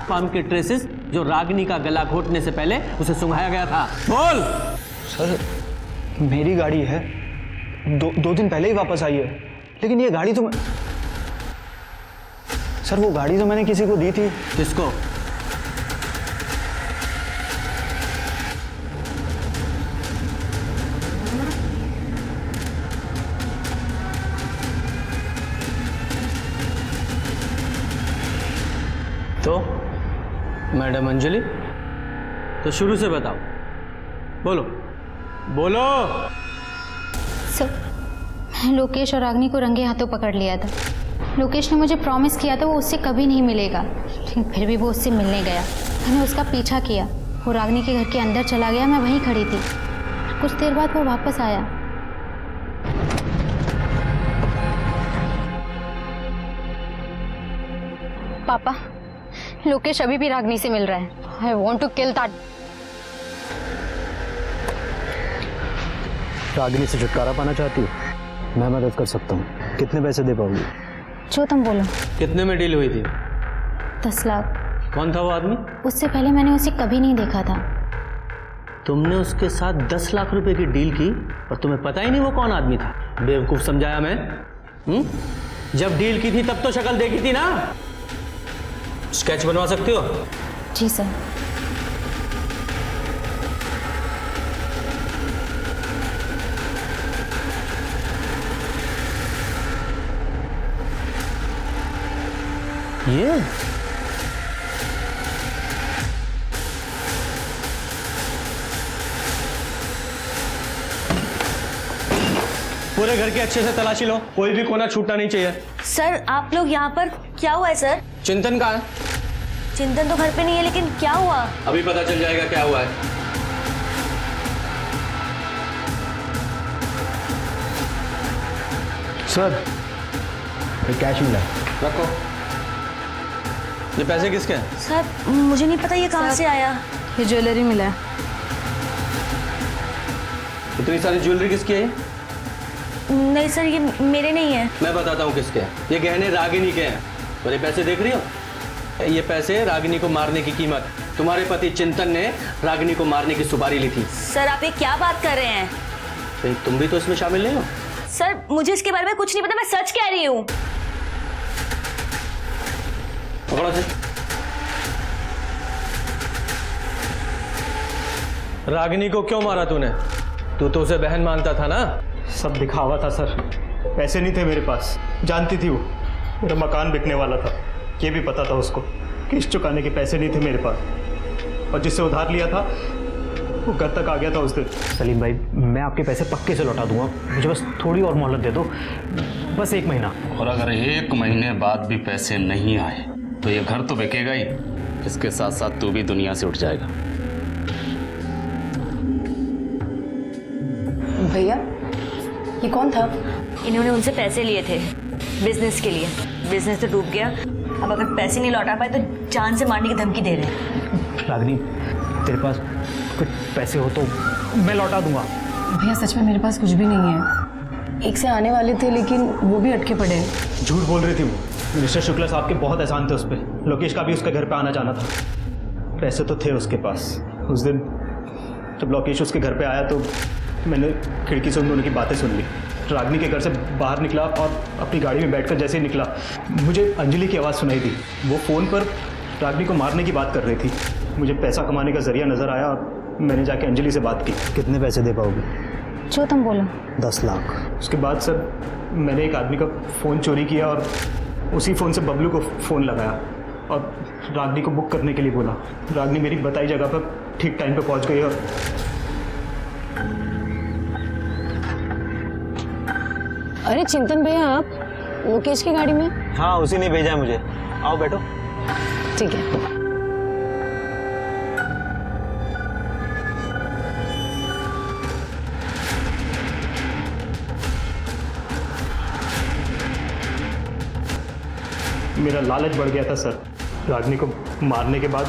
फार्म के ट्रेसेस जो रागिनी का गला घोटने से पहले उसे सुंघाया गया था। बोल। सर मेरी गाड़ी है, दो दिन पहले ही वापस आई है, लेकिन ये गाड़ी तो सर वो गाड़ी तो मैंने किसी को दी थी। किसको? तो मैडम अंजलि, तो शुरू से बताओ, बोलो बोलो। सर लोकेश और रागिनी को रंगे हाथों पकड़ लिया था। लोकेश ने मुझे प्रॉमिस किया था वो उससे कभी नहीं मिलेगा, लेकिन फिर भी वो उससे मिलने गया। मैंने उसका पीछा किया, वो रागिनी के घर के अंदर चला गया, मैं वहीं खड़ी थी। कुछ देर बाद वो वापस आया। पापा, लोकेश अभी भी रागिनी से मिल रहा है। I want to kill that. Ragini से छुटकारा पाना चाहती हूँ? मैं मदद कर सकता हूँ। कितने पैसे दे पाओगी? जो तुम बोलो। कितने में डील हुई थी? 10 लाख। कौन था वो आदमी? उससे पहले मैंने उसे कभी नहीं देखा था। तुमने उसके साथ 10 लाख रुपए की डील की और तुम्हें पता ही नहीं वो कौन आदमी था? बेवकूफ समझाया मैं? जब डील की थी तब तो शक्ल देखी थी ना। स्केच बनवा सकते हो? जी सर। ये पूरे घर की अच्छे से तलाशी लो, कोई भी कोना छूटना नहीं चाहिए। सर आप लोग यहाँ पर, क्या हुआ है सर? चिंतन कहाँ है? चिंतन तो घर पे नहीं है, लेकिन क्या हुआ? अभी पता चल जाएगा क्या हुआ है। सर ये कैश मिला। रखो। ये पैसे किसके हैं? सर मुझे नहीं पता ये कहाँ से आया। ये ज्वेलरी मिला है। इतनी सारी ज्वेलरी किसकी है? नहीं सर ये मेरे नहीं है। मैं बताता हूँ किसके हैं। ये गहने रागिनी के हैं। और ये पैसे देख रही हो? ये पैसे रागिनी को मारने की कीमत। तुम्हारे पति चिंतन ने रागिनी को मारने की सुपारी ली थी। सर आप ये क्या बात कर रहे हैं? तो तुम भी तो इसमें शामिल नहीं हो? सर मुझे इसके बारे में कुछ नहीं पता, मैं सच कह रही हूँ। पकड़ो से। रागिनी को क्यों मारा तूने? तू तो उसे बहन मानता था ना? सब दिखावा था सर, पैसे नहीं थे मेरे पास। जानती थी वो, मेरा मकान बिकने वाला था। ये भी पता था उसको, किस्त चुकाने के पैसे नहीं थे मेरे पास। और जिससे उधार लिया था वो घर तक आ गया था उस दिन। सलीम भाई, मैं आपके पैसे पक्के से लौटा दूंगा, मुझे बस थोड़ी और मोहलत दे दो, बस 1 महीना। और अगर 1 महीने बाद भी पैसे नहीं आए तो ये घर तो बिकेगा ही, इसके साथ साथ तू भी दुनिया से उठ जाएगा। भैया ये कौन था? इन्होंने उनसे पैसे लिए थे बिजनेस के लिए। बिजनेस तो डूब गया, अब अगर पैसे नहीं लौटा पाए तो जान से मारने की धमकी दे रहे हैं। रागिनी, तेरे पास कुछ पैसे हो तो मैं लौटा दूंगा। भैया सच में मेरे पास कुछ भी नहीं है। 1 से आने वाले थे लेकिन वो भी अटके पड़े हैं। झूठ बोल रही थी वो। मिस्टर शुक्ला साहब के बहुत एहसान थे उस पर। लोकेश का भी उसके घर पे आना जाना था। पैसे तो थे उसके पास। उस दिन जब लोकेश उसके घर पे आया तो मैंने खिड़की से उन दोनों की बातें सुन ली। रागिनी के घर से बाहर निकला और अपनी गाड़ी में बैठकर जैसे ही निकला, मुझे अंजलि की आवाज़ सुनाई दी। वो फ़ोन पर रागिनी को मारने की बात कर रही थी। मुझे पैसा कमाने का जरिया नज़र आया और मैंने जाके अंजलि से बात की। कितने पैसे दे पाओगे? जो तुम बोलो। 10 लाख। उसके बाद सर मैंने एक आदमी का फ़ोन चोरी किया और उसी फ़ोन से बबलू को फ़ोन लगाया और रागिनी को बुक करने के लिए बोला। रागिनी मेरी बताई जगह पर ठीक टाइम पर पहुंच गई। और अरे चिंतन भैया, आप लोकेश की गाड़ी में? हाँ, उसी ने भेजा है मुझे। आओ बैठो। ठीक है। मेरा लालच बढ़ गया था सर। रागिनी को मारने के बाद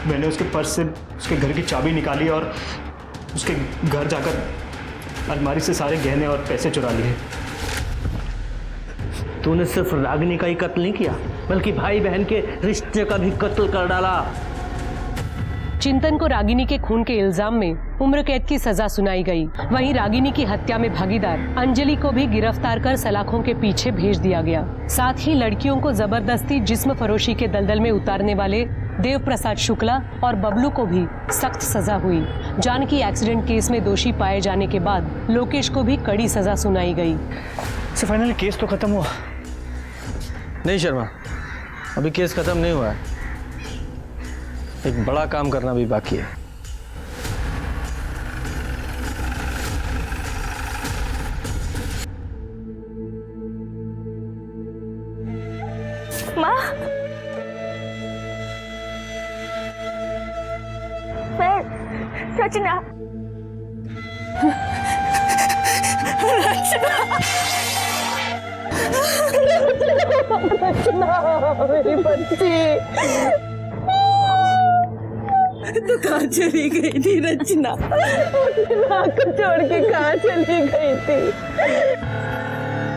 मैंने उसके पर्स से उसके घर की चाबी निकाली और उसके घर जाकर अलमारी से सारे गहने और पैसे चुरा लिए। तूने सिर्फ रागिनी का ही कत्ल नहीं किया, बल्कि भाई बहन के रिश्ते का भी कत्ल कर डाला। चिंतन को रागिनी के खून के इल्जाम में उम्र कैद की सजा सुनाई गई। वहीं रागिनी की हत्या में भागीदार अंजलि को भी गिरफ्तार कर सलाखों के पीछे भेज दिया गया। साथ ही लड़कियों को जबरदस्ती जिस्म फरोशी के दलदल में उतारने वाले देव प्रसाद शुक्ला और बबलू को भी सख्त सजा हुई। जानकी एक्सीडेंट केस में दोषी पाए जाने के बाद लोकेश को भी कड़ी सजा सुनाई गई। सर फाइनली केस तो खत्म हुआ? नहीं शर्मा, अभी केस खत्म नहीं हुआ है। एक बड़ा काम करना भी बाकी है। माँ, मैं रचना रचना मेरी बच्ची, तू कहाँ चली गई थी रचना? मुझे माँ को छोड़ के कहाँ चली गई थी?